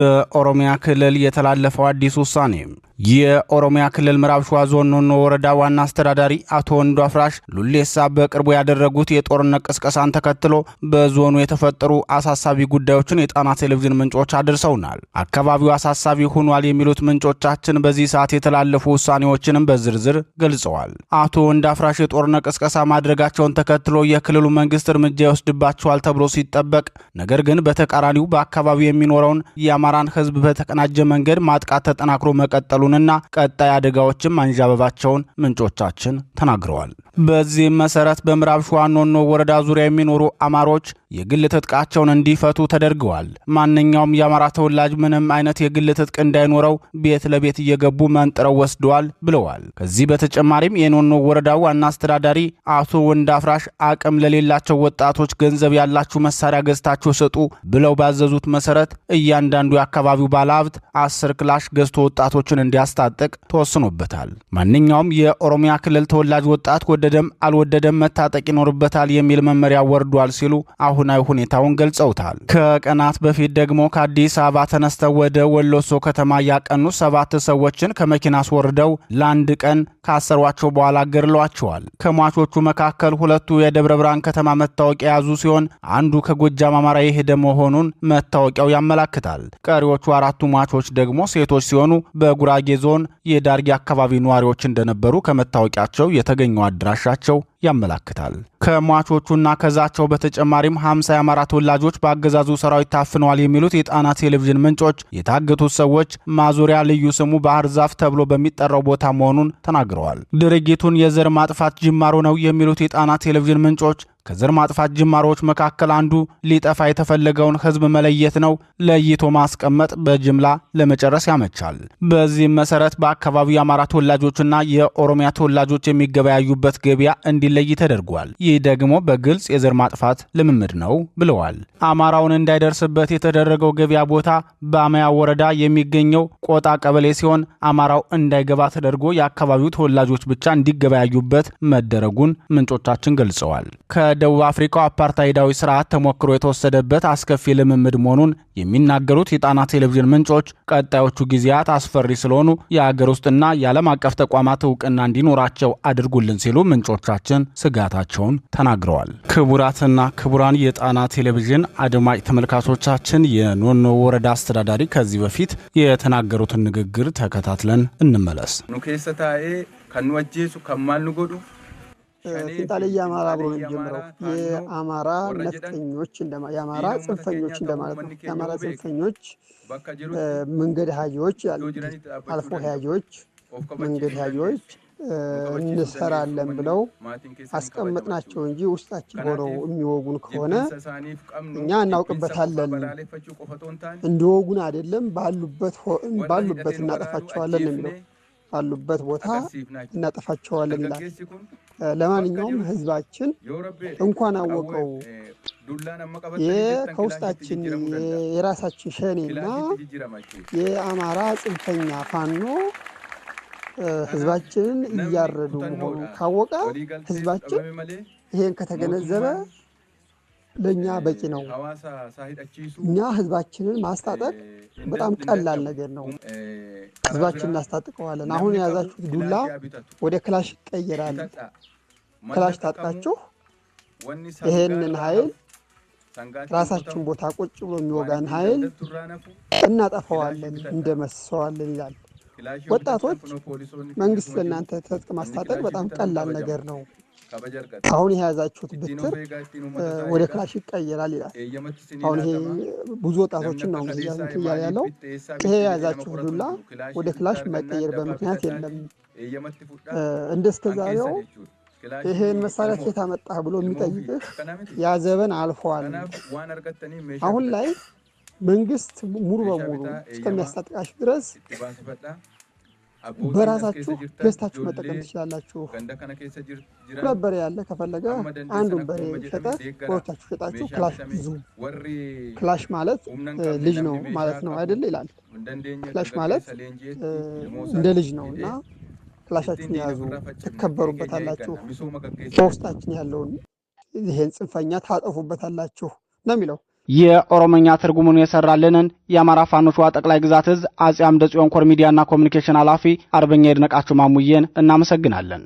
በኦሮሚያ ክልል የተላለፈው አዲስ ውሳኔ የኦሮሚያ ክልል ምዕራብ ሸዋ ዞን ኖኖ ወረዳ ዋና አስተዳዳሪ አቶ ወንዱ አፍራሽ ሉሌሳ በቅርቡ ያደረጉት የጦርነት ቅስቀሳን ተከትሎ በዞኑ የተፈጠሩ አሳሳቢ ጉዳዮችን የጣና ቴሌቪዥን ምንጮች አድርሰውናል። አካባቢው አሳሳቢ ሆኗል የሚሉት ምንጮቻችን በዚህ ሰዓት የተላለፉ ውሳኔዎችንም በዝርዝር ገልጸዋል። አቶ ወንዱ አፍራሽ የጦርነት ቅስቀሳ ማድረጋቸውን ተከትሎ የክልሉ መንግስት እርምጃ ይወስድባቸዋል ተብሎ ሲጠበቅ፣ ነገር ግን በተቃራኒው በአካባቢው የሚኖረውን የአማራን ህዝብ በተቀናጀ መንገድ ማጥቃት ተጠናክሮ መቀጠሉንና ቀጣይ አደጋዎችም አንዣበባቸውን ምንጮቻችን ተናግረዋል። በዚህም መሰረት በምዕራብ ሸዋ ኖኖ ወረዳ ዙሪያ የሚኖሩ አማሮች የግል ትጥቃቸውን እንዲፈቱ ተደርገዋል። ማንኛውም የአማራ ተወላጅ ምንም አይነት የግል ትጥቅ እንዳይኖረው ቤት ለቤት እየገቡ መንጥረው ወስደዋል ብለዋል። ከዚህ በተጨማሪም የኖኖ ወረዳ ዋና አስተዳዳሪ አቶ ወንዱ አፍራሽ አቅም ለሌላቸው ወጣቶች ገንዘብ ያላችሁ መሳሪያ ገዝታችሁ ስጡ ብለው ባዘዙት መሰረት እያንዳንዱ የአካባቢው ባለሀብት 10 ክላሽ ገዝቶ ወጣቶችን እንዲያስታጥቅ ተወስኖበታል። ማንኛውም የኦሮሚያ ክልል ተወላጅ ወጣት ወደደም አልወደደም መታጠቅ ይኖርበታል የሚል መመሪያ ወርዷል ሲሉ አሁናዊ ሁኔታውን ገልጸውታል። ከቀናት በፊት ደግሞ ከአዲስ አበባ ተነስተው ወደ ወሎሶ ከተማ ያቀኑ 7 ሰዎችን ከመኪና አስወርደው ለአንድ ቀን ካሰሯቸው በኋላ ገድለዋቸዋል። ከሟቾቹ መካከል 2 የደብረ ብርሃን ከተማ መታወቂያ የያዙ ሲሆን አንዱ ከጎጃም አማራ የሄደ መሆኑን መታወቂያው ያመላክታል። ቀሪዎቹ 4 ሟቾች ደግሞ ሴቶች ሲሆኑ በጉራጌ ዞን የዳርጌ አካባቢ ነዋሪዎች እንደነበሩ ከመታወቂያቸው የተገኘው አድራሻቸው ያመላክታል። ከሟቾቹና ከዛቸው በተጨማሪም 50 የአማራ ተወላጆች በአገዛዙ ሰራዊት ታፍነዋል የሚሉት የጣና ቴሌቪዥን ምንጮች የታገቱት ሰዎች ማዞሪያ ልዩ ስሙ ባህር ዛፍ ተብሎ በሚጠራው ቦታ መሆኑን ተናግረዋል። ድርጊቱን የዘር ማጥፋት ጅማሮ ነው የሚሉት የጣና ቴሌቪዥን ምንጮች ከዘር ማጥፋት ጅማሮዎች መካከል አንዱ ሊጠፋ የተፈለገውን ህዝብ መለየት ነው። ለይቶ ማስቀመጥ በጅምላ ለመጨረስ ያመቻል። በዚህም መሰረት በአካባቢው የአማራ ተወላጆችና የኦሮሚያ ተወላጆች የሚገበያዩበት ገበያ እንዲለይ ተደርጓል። ይህ ደግሞ በግልጽ የዘር ማጥፋት ልምምድ ነው ብለዋል። አማራውን እንዳይደርስበት የተደረገው ገበያ ቦታ በአማያ ወረዳ የሚገኘው ቆጣ ቀበሌ ሲሆን አማራው እንዳይገባ ተደርጎ የአካባቢው ተወላጆች ብቻ እንዲገበያዩበት መደረጉን ምንጮቻችን ገልጸዋል። ከደቡብ አፍሪካው አፓርታይዳዊ ስርዓት ተሞክሮ የተወሰደበት አስከፊ ልምምድ መሆኑን የሚናገሩት የጣና ቴሌቪዥን ምንጮች ቀጣዮቹ ጊዜያት አስፈሪ ስለሆኑ የአገር ውስጥና የዓለም አቀፍ ተቋማት እውቅና እንዲኖራቸው አድርጉልን ሲሉ ምንጮቻችን ስጋታቸውን ተናግረዋል። ክቡራትና ክቡራን የጣና ቴሌቪዥን አድማጭ ተመልካቾቻችን የኖኖ ወረዳ አስተዳዳሪ ከዚህ በፊት የተናገሩትን ንግግር ተከታትለን እንመለስ። ኑኬሰታኤ ከንወጄሱ ከማንጎዱ ፊንጣሌ የአማራ ብሎ ነው የሚጀምረው። የአማራ ነፍጠኞች የአማራ ጽንፈኞች እንደማለት ነው። የአማራ ጽንፈኞች መንገድ ሀጂዎች ያሉ አልፎ ሀጂዎች መንገድ ሀጂዎች እንሰራለን ብለው አስቀመጥናቸው እንጂ ውስጣችን ሆነው የሚወጉን ከሆነ እኛ እናውቅበታለን። እንዲወጉን አይደለም ባሉበት እናጠፋቸዋለን ነው የሚለው። ባሉበት ቦታ እናጠፋቸዋለን ይላል። ለማንኛውም ህዝባችን እንኳን አወቀው ከውስጣችን የራሳችን ሸኔና የአማራ ጽንፈኛ ፋኖ ህዝባችንን እያረዱ መሆኑ ካወቀ ህዝባችን ይሄን ከተገነዘበ ለኛ በቂ ነው። እኛ ህዝባችንን ማስታጠቅ በጣም ቀላል ነገር ነው። ህዝባችንን እናስታጥቀዋለን። አሁን የያዛችሁት ዱላ ወደ ክላሽ ይቀየራል። ክላሽ ታጥቃችሁ ይሄንን ኃይል ራሳችን ቦታ ቁጭ ብሎ የሚወጋን ኃይል እናጠፋዋለን፣ እንደመስሰዋለን ይላል። ወጣቶች መንግስት ለእናንተ ትጥቅ ማስታጠቅ በጣም ቀላል ነገር ነው። አሁን የያዛችሁት ብትር ወደ ክላሽ ይቀየራል ይላል። አሁን ይሄ ብዙ ወጣቶችን ነው እያለ ያለው። ይሄ የያዛችሁት ዱላ ወደ ክላሽ መቀየር በምክንያት የለም። እንደስከዛሬው ይሄን መሳሪያ ከየት አመጣህ ብሎ የሚጠይቅህ ያዘበን አልፏል። አሁን ላይ መንግስት ሙሉ በሙሉ እስከሚያስታጥቃችሁ ድረስ በራሳችሁ ገዝታችሁ መጠቀም ትችላላችሁ። ነበር ያለ ከፈለገ አንዱን በሬ ሸጠ ወጣችሁ ሸጣችሁ ክላሽ ይዙ። ክላሽ ማለት ልጅ ነው ማለት ነው አይደል ይላል። ክላሽ ማለት እንደ ልጅ ነውና ክላሻችሁን ያዙ፣ ተከበሩበታላችሁ። በውስጣችን ያለውን ይሄን ጽንፈኛ ታጠፉበታላችሁ ነው የሚለው። የኦሮሞኛ ትርጉሙን የሰራልንን የአማራ ፋኖ ሸዋ ጠቅላይ ግዛት እዝ አጼ አምደ ጽዮን ኮር ሚዲያና ኮሚኒኬሽን ኃላፊ አርበኛ ይድነቃቸው ማሙዬን እናመሰግናለን።